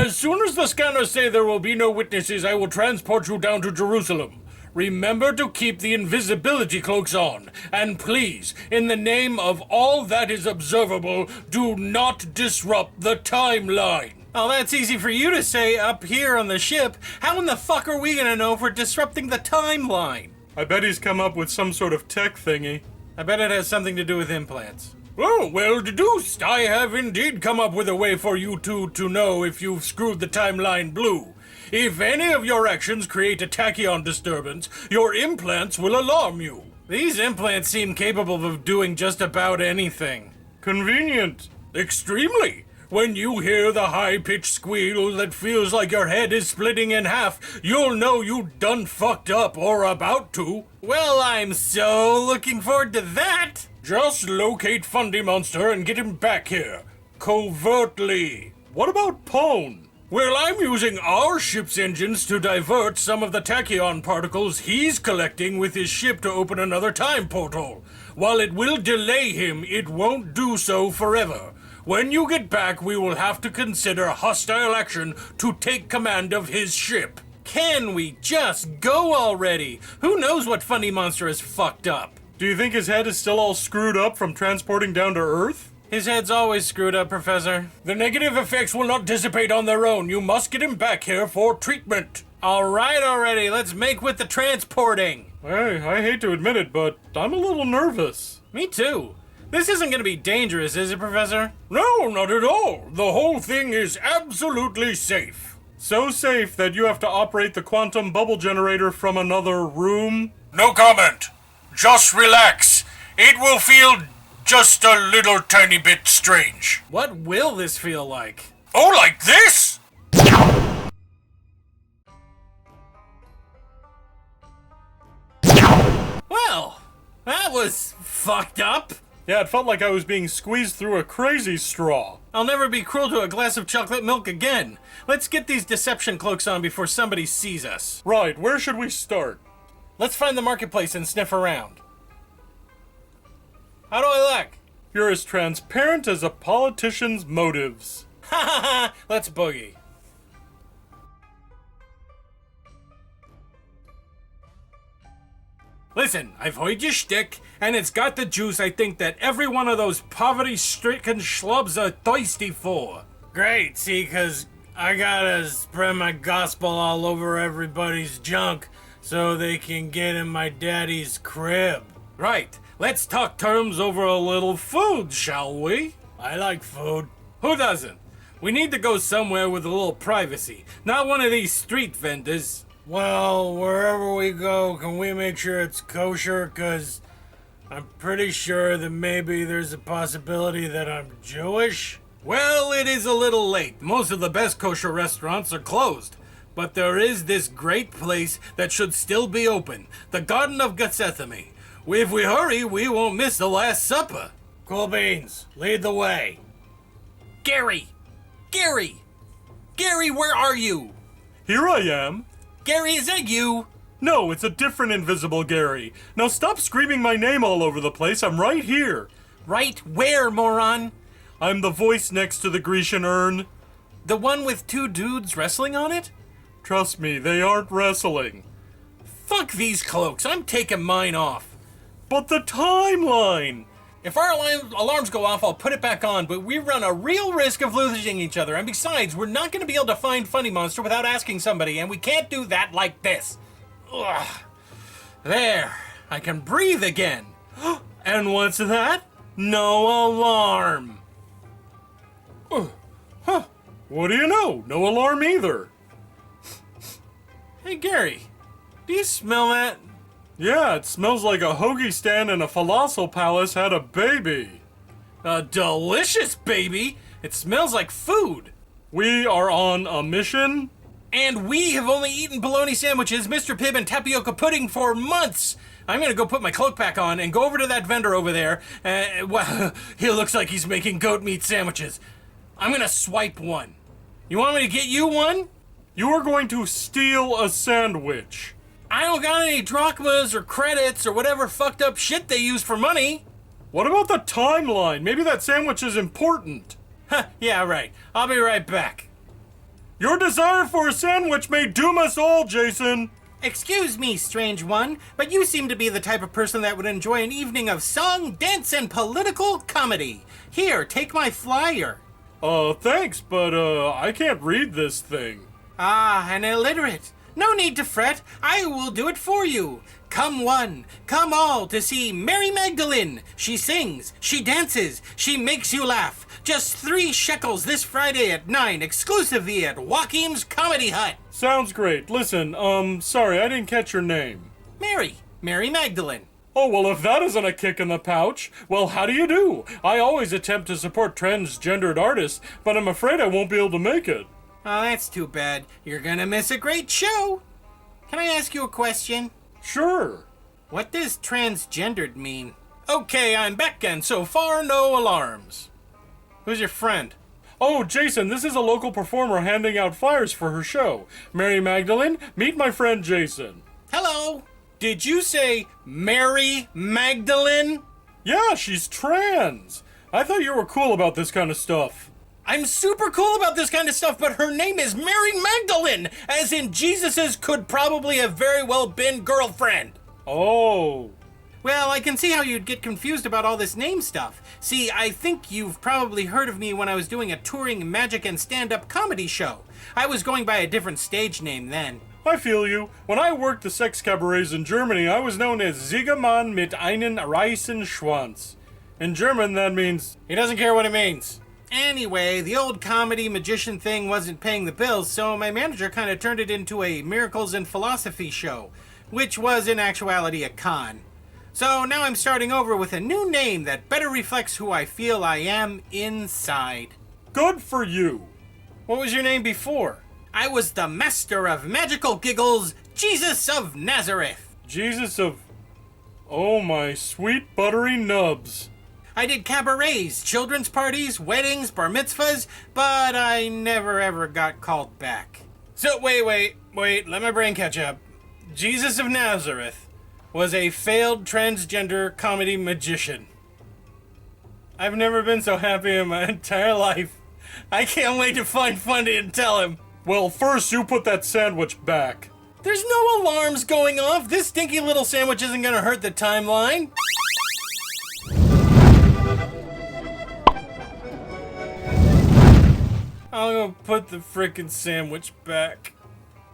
As soon as the scanners say there will be no witnesses, I will transport you down to Jerusalem. Remember to keep the invisibility cloaks on. And please, in the name of all that is observable, do not disrupt the timeline. Oh, that's easy for you to say up here on the ship. How in the fuck are we gonna know if we're disrupting the timeline? I bet he's come up with some sort of tech thingy. I bet it has something to do with implants. Oh, well deduced. I have indeed come up with a way for you two to know if you've screwed the timeline blue. If any of your actions create a tachyon disturbance, your implants will alarm you. These implants seem capable of doing just about anything. Convenient. Extremely. When you hear the high-pitched squeal that feels like your head is splitting in half, you'll know you done fucked up or about to. Well, I'm so looking forward to that. Just locate Fundy Monster and get him back here. Covertly. What about Pone? Well, I'm using our ship's engines to divert some of the tachyon particles he's collecting with his ship to open another time portal. While it will delay him, it won't do so forever. When you get back, we will have to consider hostile action to take command of his ship. Can we just go already? Who knows what Fundy Monster has fucked up? Do you think his head is still all screwed up from transporting down to Earth? His head's always screwed up, Professor. The negative effects will not dissipate on their own. You must get him back here for treatment. All right already, let's make with the transporting. Hey, I hate to admit it, but I'm a little nervous. Me too. This isn't gonna be dangerous, is it, Professor? No, not at all. The whole thing is absolutely safe. So safe that you have to operate the quantum bubble generator from another room? No comment. Just relax. It will feel just a little tiny bit strange. What will this feel like? Oh, like this? Well, that was fucked up. Yeah, it felt like I was being squeezed through a crazy straw. I'll never be cruel to a glass of chocolate milk again. Let's get these deception cloaks on before somebody sees us. Right, where should we start? Let's find the marketplace and sniff around. How do I look? You're as transparent as a politician's motives. Ha ha ha! Let's boogie. Listen, I've heard your shtick, and it's got the juice I think that every one of those poverty-stricken schlubs are thirsty for. Great, see, 'cause I gotta spread my gospel all over everybody's junk so they can get in my daddy's crib. Right, let's talk terms over a little food, shall we? I like food. Who doesn't? We need to go somewhere with a little privacy, not one of these street vendors. Well, wherever we go, can we make sure it's kosher? 'Cause I'm pretty sure that maybe there's a possibility that I'm Jewish. Well, it is a little late. Most of the best kosher restaurants are closed. But there is this great place that should still be open, the Garden of Gethsemane. If we hurry, we won't miss the Last Supper. Cool beans, lead the way. Gary! Gary! Gary, where are you? Here I am. Gary, is that you? No, it's a different invisible Gary. Now stop screaming my name all over the place. I'm right here. Right where, moron? I'm the voice next to the Grecian urn. The one with two dudes wrestling on it? Trust me, they aren't wrestling. Fuck these cloaks, I'm taking mine off. But the timeline! If our alarms go off, I'll put it back on, but we run a real risk of losing each other. And besides, we're not going to be able to find Fundy Monster without asking somebody, and we can't do that like this. Ugh. There, I can breathe again. And what's that? No alarm. Huh. What do you know? No alarm either. Hey, Gary, do you smell that? Yeah, it smells like a hoagie stand in a falafel palace had a baby. A delicious baby? It smells like food. We are on a mission? And we have only eaten bologna sandwiches, Mr. Pibb, and tapioca pudding for months. I'm gonna go put my cloak back on and go over to that vendor over there. Well, he looks like he's making goat meat sandwiches. I'm gonna swipe one. You want me to get you one? You are going to steal a sandwich. I don't got any drachmas or credits or whatever fucked up shit they use for money. What about the timeline? Maybe that sandwich is important. Huh, yeah, right. I'll be right back. Your desire for a sandwich may doom us all, Jason. Excuse me, strange one, but you seem to be the type of person that would enjoy an evening of song, dance, and political comedy. Here, take my flyer. Thanks, but, I can't read this thing. Ah, an illiterate. No need to fret. I will do it for you. Come one, come all to see Mary Magdalene. She sings, she dances, she makes you laugh. Just 3 shekels this Friday at 9, exclusively at Joachim's Comedy Hut. Sounds great. Listen, sorry, I didn't catch your name. Mary Magdalene. Oh, well, if that isn't a kick in the pouch, well, how do you do? I always attempt to support transgendered artists, but I'm afraid I won't be able to make it. Oh, that's too bad. You're gonna miss a great show. Can I ask you a question? Sure. What does transgendered mean? Okay, I'm back, and so far, no alarms. Who's your friend? Oh, Jason, this is a local performer handing out flyers for her show. Mary Magdalene, meet my friend Jason. Hello. Did you say Mary Magdalene? Yeah, she's trans. I thought you were cool about this kind of stuff. I'm super cool about this kind of stuff, but her name is Mary Magdalene, as in Jesus's could probably have very well been girlfriend. Oh. Well, I can see how you'd get confused about all this name stuff. See, I think you've probably heard of me when I was doing a touring magic and stand-up comedy show. I was going by a different stage name then. I feel you. When I worked the sex cabarets in Germany, I was known as Siegermann mit einen reißen Schwanz. In German, that means... He doesn't care what it means. Anyway, the old comedy magician thing wasn't paying the bills, so my manager kind of turned it into a miracles and philosophy show, which was in actuality a con. So now I'm starting over with a new name that better reflects who I feel I am inside. Good for you. What was your name before? I was the master of magical giggles, Jesus of Nazareth. Jesus of... Oh, my sweet buttery nubs. I did cabarets, children's parties, weddings, bar mitzvahs, but I never ever got called back. So, wait, let my brain catch up. Jesus of Nazareth was a failed transgender comedy magician. I've never been so happy in my entire life. I can't wait to find Fundy and tell him. Well, first you put that sandwich back. There's no alarms going off. This stinky little sandwich isn't gonna hurt the timeline. I'll go put the frickin' sandwich back.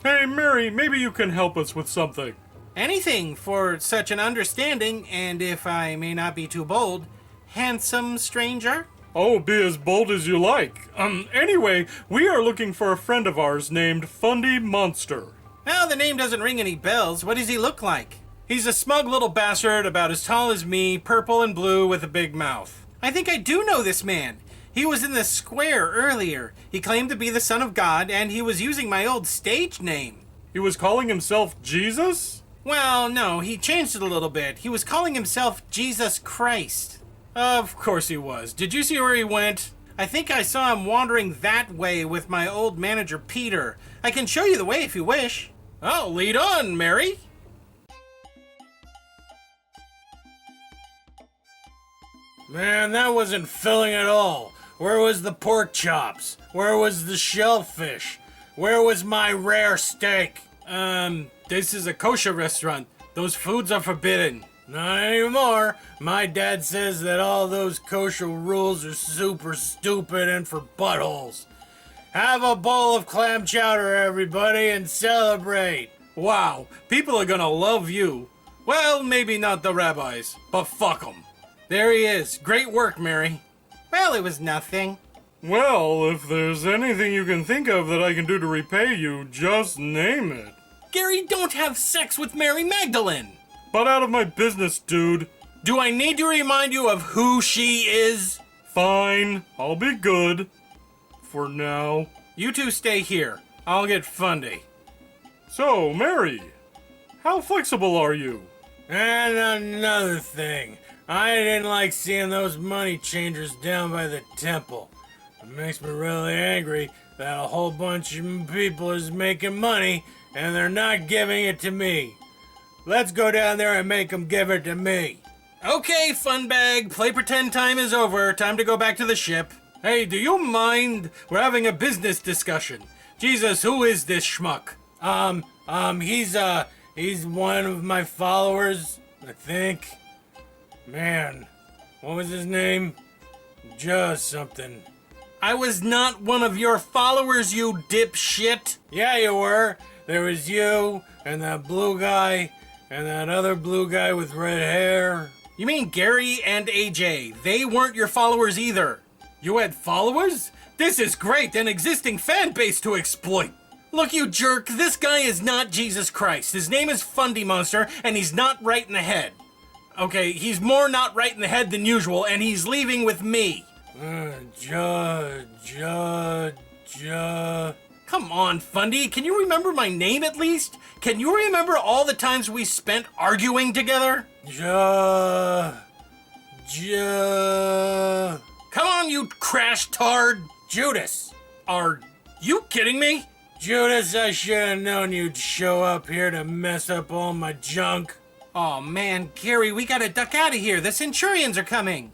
Hey, Mary, maybe you can help us with something. Anything for such an understanding, and if I may not be too bold, handsome stranger? Oh, be as bold as you like. Anyway, we are looking for a friend of ours named Fundy Monster. Well, the name doesn't ring any bells. What does he look like? He's a smug little bastard about as tall as me, purple and blue with a big mouth. I think I do know this man. He was in the square earlier. He claimed to be the son of God, and he was using my old stage name. He was calling himself Jesus? Well, no, he changed it a little bit. He was calling himself Jesus Christ. Of course he was. Did you see where he went? I think I saw him wandering that way with my old manager, Peter. I can show you the way if you wish. Oh, lead on, Mary. Man, that wasn't filling at all. Where was the pork chops? Where was the shellfish? Where was my rare steak? This is a kosher restaurant. Those foods are forbidden. Not anymore. My dad says that all those kosher rules are super stupid and for buttholes. Have a bowl of clam chowder, everybody, and celebrate. Wow, people are gonna love you. Well, maybe not the rabbis, but fuck them. There he is. Great work, Mary. Well, it was nothing. Well, if there's anything you can think of that I can do to repay you, just name it. Gary, don't have sex with Mary Magdalene. But out of my business, dude. Do I need to remind you of who she is? Fine, I'll be good. For now. You two stay here. I'll get Fundy. So, Mary, how flexible are you? And another thing. I didn't like seeing those money changers down by the temple. It makes me really angry that a whole bunch of people is making money and they're not giving it to me. Let's go down there and make them give it to me. Okay, funbag, play pretend time is over. Time to go back to the ship. Hey, do you mind? We're having a business discussion. Jesus, who is this schmuck? He's one of my followers, I think. Man, what was his name? Just something. I was not one of your followers, you dipshit. Yeah, you were. There was you, and that blue guy, and that other blue guy with red hair. You mean Gary and AJ? They weren't your followers either. You had followers? This is great, an existing fan base to exploit. Look, you jerk, this guy is not Jesus Christ. His name is Fundy Monster, and he's not right in the head. Okay, he's more not right in the head than usual, and he's leaving with me. Come on, Fundy, can you remember my name at least? Can you remember all the times we spent arguing together? Come on, you crash tard. Judas. Are you kidding me? Judas, I should have known you'd show up here to mess up all my junk. Oh man, Gary, we gotta duck out of here. The Centurions are coming.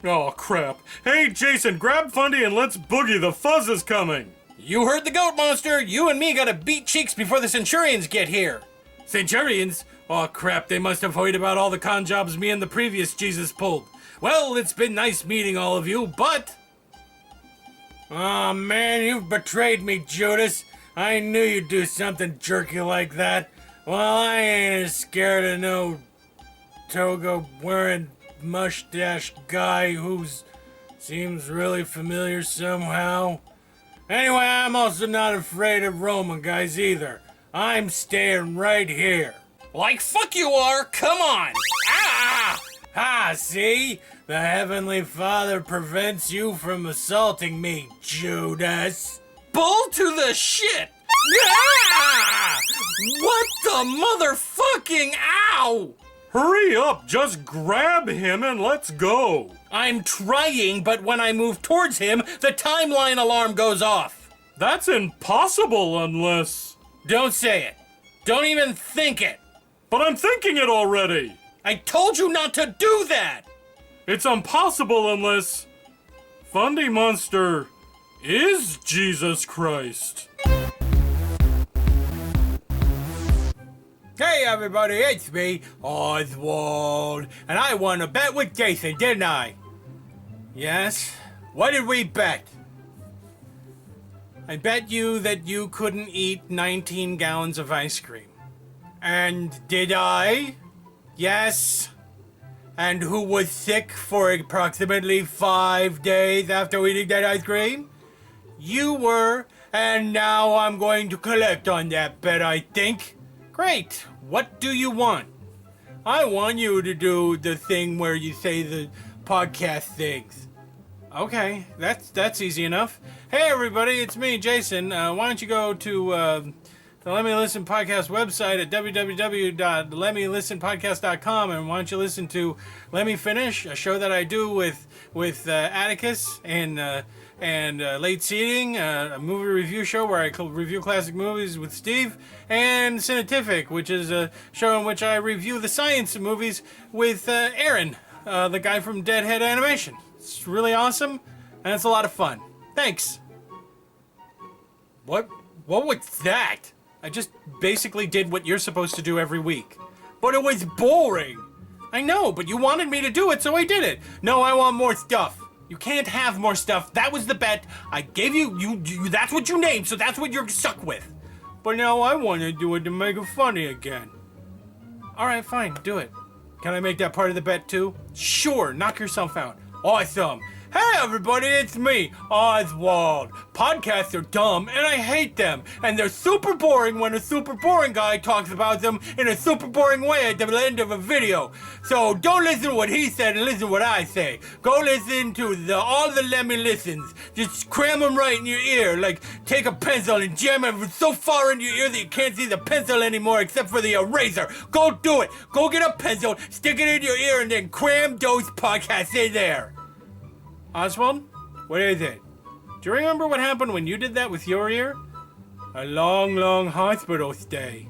Oh, crap. Hey, Jason, grab Fundy and let's boogie. The fuzz is coming. You heard the goat monster. You and me gotta beat cheeks before the Centurions get here. Centurions? Oh crap, they must have heard about all the con jobs me and the previous Jesus pulled. Well, it's been nice meeting all of you, but... Oh man, you've betrayed me, Judas. I knew you'd do something jerky like that. Well, I ain't as scared of no toga-wearing mustache guy who's seems really familiar somehow. Anyway, I'm also not afraid of Roman guys either. I'm staying right here. Like fuck you are, come on! Ah! Ah, see? The Heavenly Father prevents you from assaulting me, Judas. Bull to the shit! Ah! What the motherfucking ow! Hurry up, just grab him and let's go. I'm trying, but when I move towards him, the timeline alarm goes off. That's impossible unless... Don't say it. Don't even think it. But I'm thinking it already. I told you not to do that. It's impossible unless... Fundy Monster is Jesus Christ. Hey everybody, it's me, Oswald, and I won a bet with Jason, didn't I? Yes? What did we bet? I bet you that you couldn't eat 19 gallons of ice cream. And did I? Yes. And who was sick for approximately 5 days after eating that ice cream? You were. And now I'm going to collect on that bet, I think. Great. What do you want? I want you to do the thing where you say the podcast things. Okay, that's easy enough. Hey everybody, it's me, Jason. Why don't you go to the Lemme Listen Podcast website at www.lemmelistenpodcast.com, and why don't you listen to Lemme Finish, a show that I do with Atticus and Late Seating, a movie review show where I review classic movies with Steve, and Cine-tific, which is a show in which I review the science movies with Aaron, the guy from Deadhead Animation. It's really awesome, and it's a lot of fun. Thanks. What was that? I just basically did what you're supposed to do every week. But it was boring. I know, but you wanted me to do it, so I did it. No, I want more stuff. You can't have more stuff. That was the bet. I gave you, that's what you named, so that's what you're stuck with. But now I want to do it to make it funny again. All right, fine, do it. Can I make that part of the bet too? Sure, knock yourself out. Awesome. Hey everybody, it's me, Oswald. Podcasts are dumb and I hate them. And they're super boring when a super boring guy talks about them in a super boring way at the end of a video. So don't listen to what he said and listen to what I say. Go listen to all the Lemmy Listens. Just cram them right in your ear. Like take a pencil and jam it so far in your ear that you can't see the pencil anymore except for the eraser. Go do it. Go get a pencil, stick it in your ear, and then cram those podcasts in there. Oswald, What is it? do you remember what happened when you did that with your ear? A long, long hospital stay.